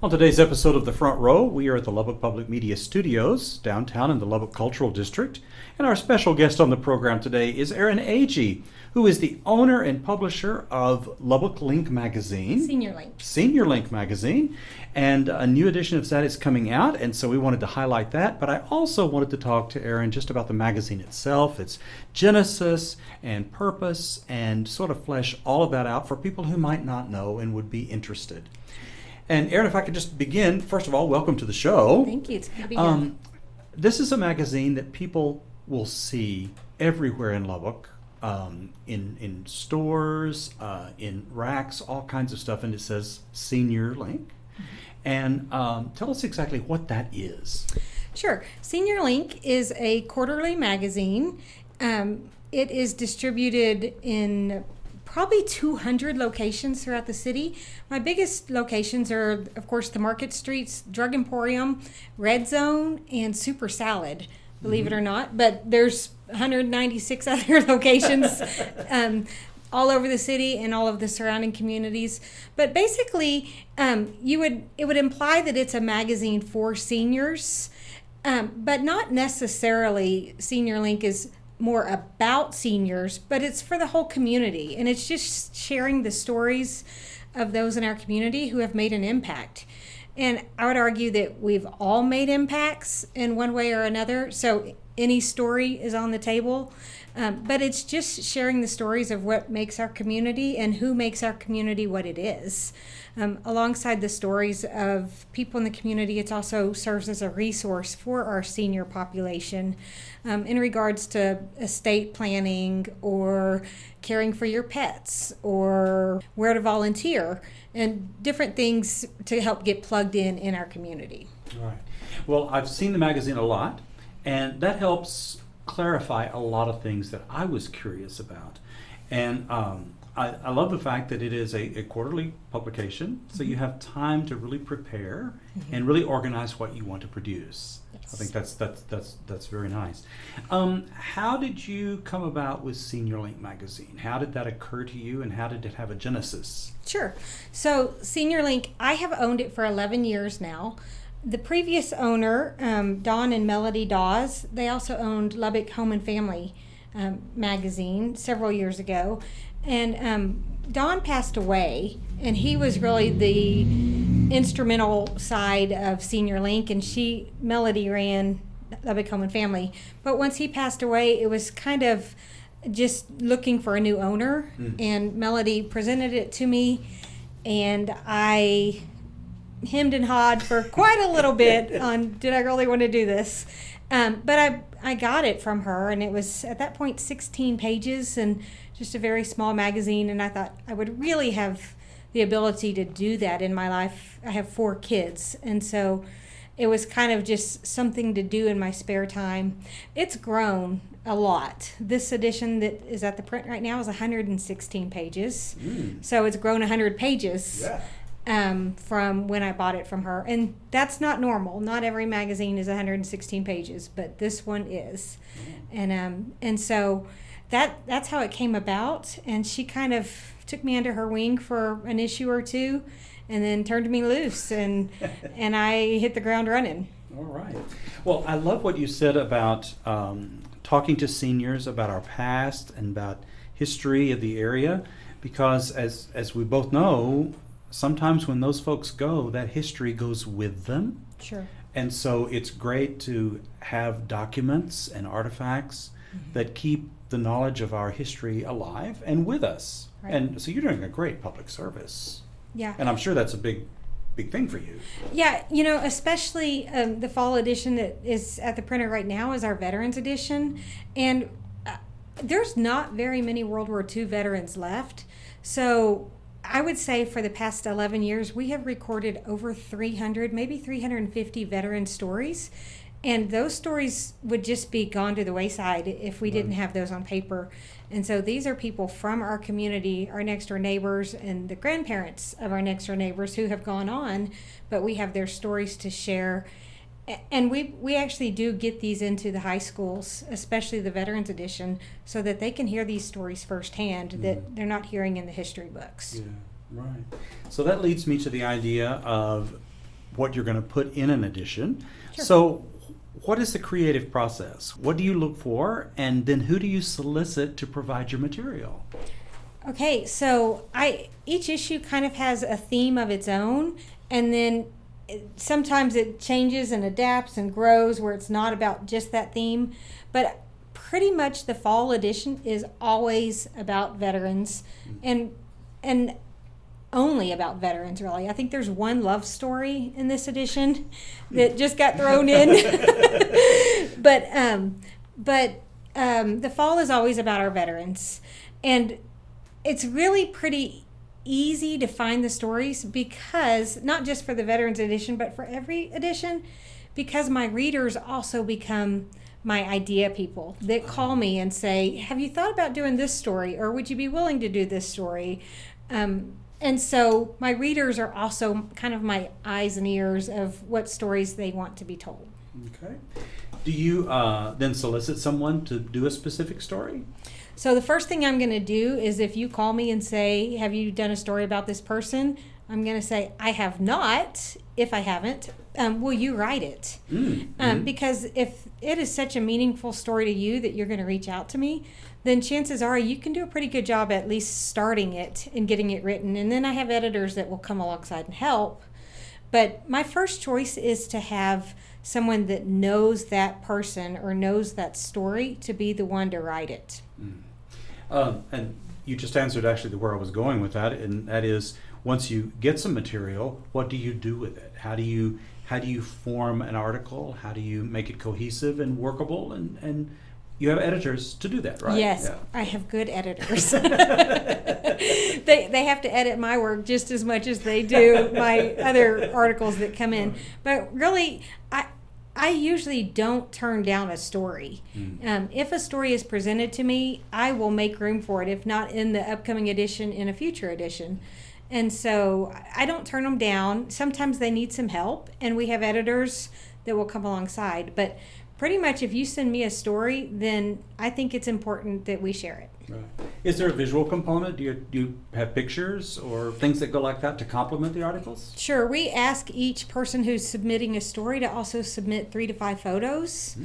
On today's episode of The Front Row, we are at the Lubbock Public Media Studios, downtown in the Lubbock Cultural District. And our special guest on the program today is Erin Agee, who is the owner and publisher of Lubbock Link magazine. Senior Link magazine. And a new edition of that is coming out, and so we wanted to highlight that. But I also wanted to talk to Erin just about the magazine itself, its genesis and purpose, and sort of flesh all of that out for people who might not know and would be interested. And Erin, if I could just begin, first of all, welcome to the show. Thank you. It's good to be here. This is a magazine that people will see everywhere in Lubbock, in stores, in racks, all kinds of stuff, and it says Senior Link. Mm-hmm. And tell us exactly what that is. Sure. Senior Link is a quarterly magazine. It is distributed in probably 200 locations throughout the city. My biggest locations are, of course, the Market Streets, Drug Emporium, Red Zone, and Super Salad, believe it or not. But there's 196 other locations all over the city and all of the surrounding communities. But basically, it would imply that it's a magazine for seniors, but not necessarily. Senior Link is more about seniors, but it's for the whole community, and it's just sharing the stories of those in our community who have made an impact. And I would argue that we've all made impacts in one way or another, so any story is on the table, but it's just sharing the stories of what makes our community and who makes our community what it is. Alongside the stories of people in the community, it also serves as a resource for our senior population in regards to estate planning or caring for your pets or where to volunteer and different things to help get plugged in our community. All right. Well, I've seen the magazine a lot, and that helps clarify a lot of things that I was curious about. And I love the fact that it is a quarterly publication, so you have time to really prepare and really organize what you want to produce. Yes. I think that's very nice. How did you come about with Senior Link magazine? How did that occur to you, and how did it have a genesis? Sure. So Senior Link, I have owned it for 11 years now. The previous owner, Don and Melody Dawes, they also owned Lubbock Home and Family magazine several years ago. And Don passed away, and he was really the instrumental side of Senior Link, and Melody ran Lubbock Home and Family. But once he passed away, it was kind of just looking for a new owner, and Melody presented it to me, and I hemmed and hawed for quite a little bit on did I really want to do this. But I got it from her, and it was at that point 16 pages and just a very small magazine, and I thought I would really have the ability to do that in my life. I have 4 kids, and so it was kind of just something to do in my spare time. It's grown a lot. This edition that is at the print right now is 116 pages, so it's grown 100 pages. Yeah. From when I bought it from her. And that's not normal. Not every magazine is 116 pages, but this one is. And so that's how it came about. And she kind of took me under her wing for an issue or two and then turned me loose, and I hit the ground running. All right. Well, I love what you said about talking to seniors about our past and about history of the area, because as we both know, sometimes when those folks go, that history goes with them. Sure. And so it's great to have documents and artifacts that keep the knowledge of our history alive and with us. Right. And so you're doing a great public service. Yeah. And I'm sure that's a big thing for you. Yeah, especially the fall edition that is at the printer right now is our Veterans Edition. And there's not very many World War II veterans left. So I would say for the past 11 years, we have recorded over 300, maybe 350 veteran stories. And those stories would just be gone to the wayside if we didn't have those on paper. And so these are people from our community, our next door neighbors, and the grandparents of our next door neighbors who have gone on, but we have their stories to share. And we actually do get these into the high schools, especially the Veterans Edition, so that they can hear these stories firsthand that they're not hearing in the history books. Yeah, right. So that leads me to the idea of what you're going to put in an edition. Sure. So what is the creative process? What do you look for? And then who do you solicit to provide your material? Okay, so each issue kind of has a theme of its own, and then sometimes it changes and adapts and grows where it's not about just that theme. But pretty much the fall edition is always about veterans, and only about veterans, really. I think there's one love story in this edition that just got thrown in. but the fall is always about our veterans. And it's really pretty easy to find the stories, because not just for the veterans edition, but for every edition, because my readers also become my idea people that call me and say, have you thought about doing this story, or would you be willing to do this story? And so my readers are also kind of my eyes and ears of what stories they want to be told. Okay. Do you then solicit someone to do a specific story? So the first thing I'm going to do is, if you call me and say, have you done a story about this person? I'm going to say, I have not. If I haven't, will you write it? Because if it is such a meaningful story to you that you're going to reach out to me, then chances are you can do a pretty good job at least starting it and getting it written. And then I have editors that will come alongside and help. But my first choice is to have someone that knows that person or knows that story to be the one to write it. And you just answered actually where I was going with that, and that is, once you get some material, what do you do with it? How do you form an article? How do you make it cohesive and workable? And you have editors to do that, right? Yes, yeah. I have good editors. They have to edit my work just as much as they do my other articles that come in. But really, I usually don't turn down a story. If a story is presented to me, I will make room for it, if not in the upcoming edition, in a future edition. And so I don't turn them down. Sometimes they need some help, and we have editors that will come alongside. But pretty much if you send me a story, then I think it's important that we share it. Right. Is there a visual component? Do you have pictures or things that go like that to complement the articles? Sure. We ask each person who's submitting a story to also submit 3 to 5 photos.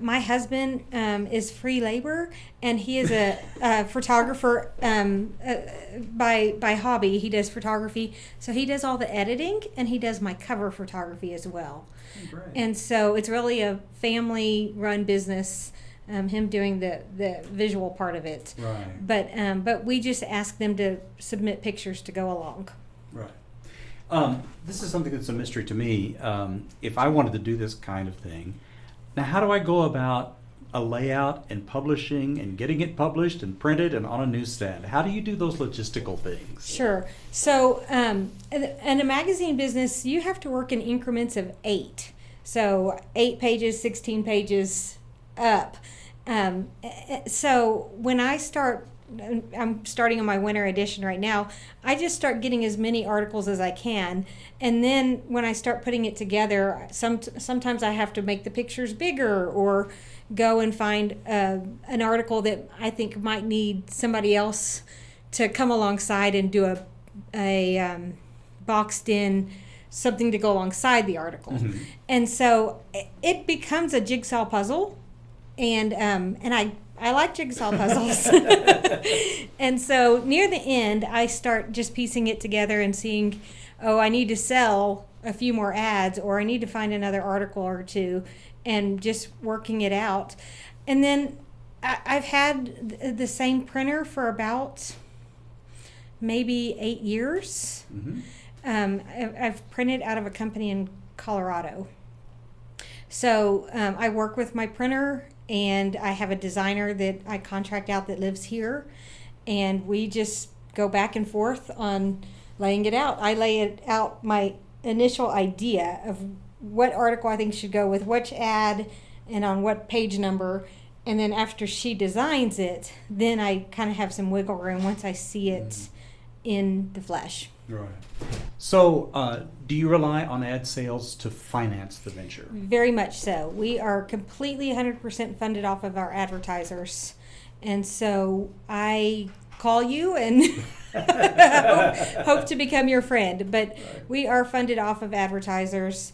My husband is free labor, and he is a photographer by hobby. He does photography, so he does all the editing, and he does my cover photography as well. Great. And so it's really a family-run business. Him doing the visual part of it. Right. But we just ask them to submit pictures to go along. Right. This is something that's a mystery to me. If I wanted to do this kind of thing, now how do I go about a layout and publishing and getting it published and printed and on a newsstand? How do you do those logistical things? Sure. So in a magazine business, you have to work in increments of 8. So 8 pages, 16 pages up. So when I'm starting on my winter edition right now, I just start getting as many articles as I can, and then when I start putting it together, sometimes I have to make the pictures bigger, or go and find an article that I think might need somebody else to come alongside and do a boxed in something to go alongside the article. And so it becomes a jigsaw puzzle. And I like jigsaw puzzles. And so near the end, I start just piecing it together and seeing, I need to sell a few more ads, or I need to find another article or two, and just working it out. And then I've had the same printer for about maybe 8 years. I've printed out of a company in Colorado. So I work with my printer, and I have a designer that I contract out that lives here, and we just go back and forth on laying it out. I lay it out, my initial idea of what article I think should go with which ad and on what page number, and then after she designs it, then I kind of have some wiggle room once I see it in the flesh. Right. So, do you rely on ad sales to finance the venture? Very much so. We are completely 100% funded off of our advertisers. And so I call you and hope to become your friend. But we are funded off of advertisers.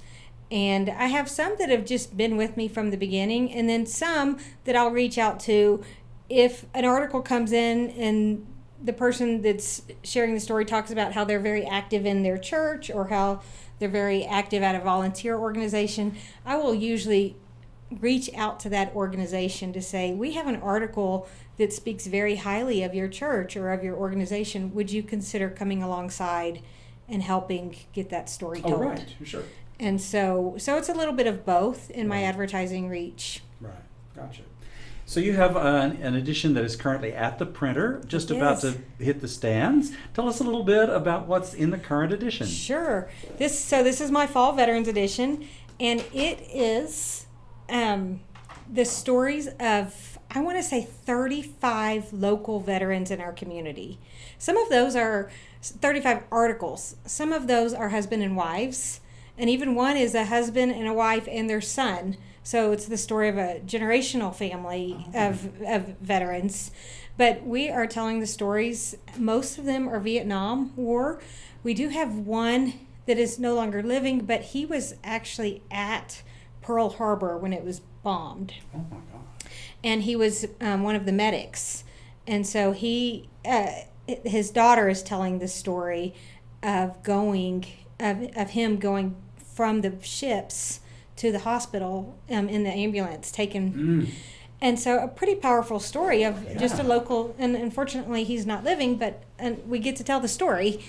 And I have some that have just been with me from the beginning, and then some that I'll reach out to if an article comes in and the person that's sharing the story talks about how they're very active in their church or how they're very active at a volunteer organization. I will usually reach out to that organization to say, we have an article that speaks very highly of your church or of your organization. Would you consider coming alongside and helping get that story told? Oh, right, sure. And so it's a little bit of both in my advertising reach. Right, gotcha. So you have an edition that is currently at the printer, just about to hit the stands. Tell us a little bit about what's in the current edition. Sure. This is my Fall Veterans Edition, and it is the stories of, I want to say, 35 local veterans in our community. Some of those are 35 articles. Some of those are husband and wives. And even one is a husband and a wife and their son. So it's the story of a generational family of veterans. But we are telling the stories. Most of them are Vietnam War. We do have one that is no longer living, but he was actually at Pearl Harbor when it was bombed. Oh, my God. And he was one of the medics. And so his daughter is telling the story of him going from the ships to the hospital in the ambulance taken. And so a pretty powerful story of just a local, and unfortunately he's not living, but we get to tell the story.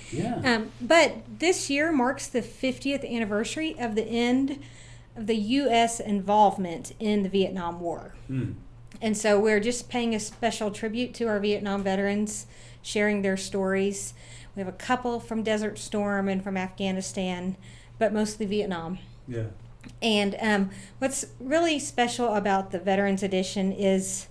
But this year marks the 50th anniversary of the end of the U.S. involvement in the Vietnam War. And so we're just paying a special tribute to our Vietnam veterans, sharing their stories. We have a couple from Desert Storm and from Afghanistan, but mostly Vietnam. Yeah. And what's really special about the Veterans Edition is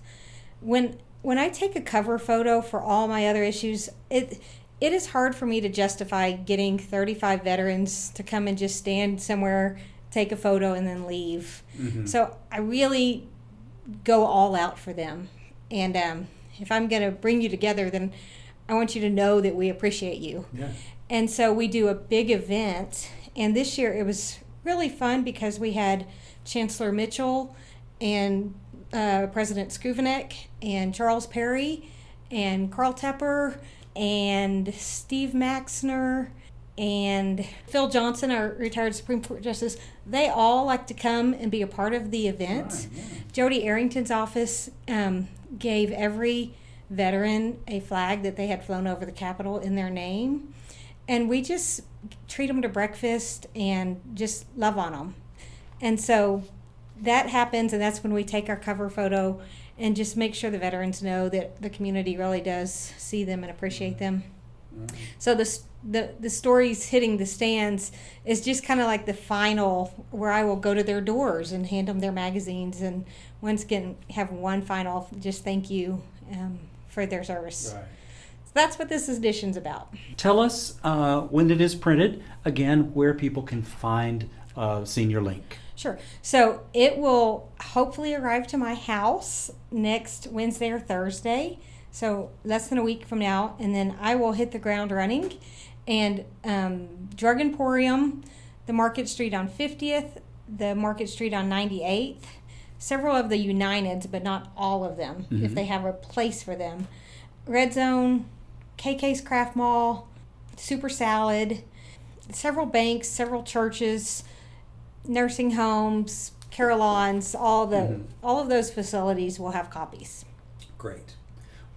when I take a cover photo for all my other issues, it is hard for me to justify getting 35 veterans to come and just stand somewhere, take a photo, and then leave. So I really go all out for them. And if I'm going to bring you together, then I want you to know that we appreciate you. Yeah. And so we do a big event. And this year it was really fun because we had Chancellor Mitchell and President Skouvenek and Charles Perry and Carl Tepper and Steve Maxner and Phil Johnson, our retired Supreme Court Justice. They all like to come and be a part of the event. Right, yeah. Jody Arrington's office gave every veteran a flag that they had flown over the Capitol in their name. And we just treat them to breakfast and just love on them. And so that happens, and that's when we take our cover photo and just make sure the veterans know that the community really does see them and appreciate them. So the stories hitting the stands is just kind of like the final, where I will go to their doors and hand them their magazines, and once again have one final just thank you for their service. Right. That's what this edition's about. Tell us when it is printed, again, where people can find Senior Link. Sure. So it will hopefully arrive to my house next Wednesday or Thursday, so less than a week from now, and then I will hit the ground running. And Drug Emporium, the Market Street on 50th, the Market Street on 98th, several of the Uniteds, but not all of them, if they have a place for them. Red Zone, KK's Craft Mall, Super Salad, several banks, several churches, nursing homes, Carillons, all of those facilities will have copies. Great.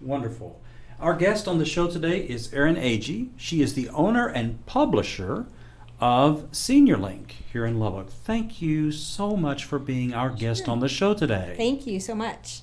Wonderful. Our guest on the show today is Erin Agee. She is the owner and publisher of Senior Link here in Lubbock. Thank you so much for being our guest on the show today. Thank you so much.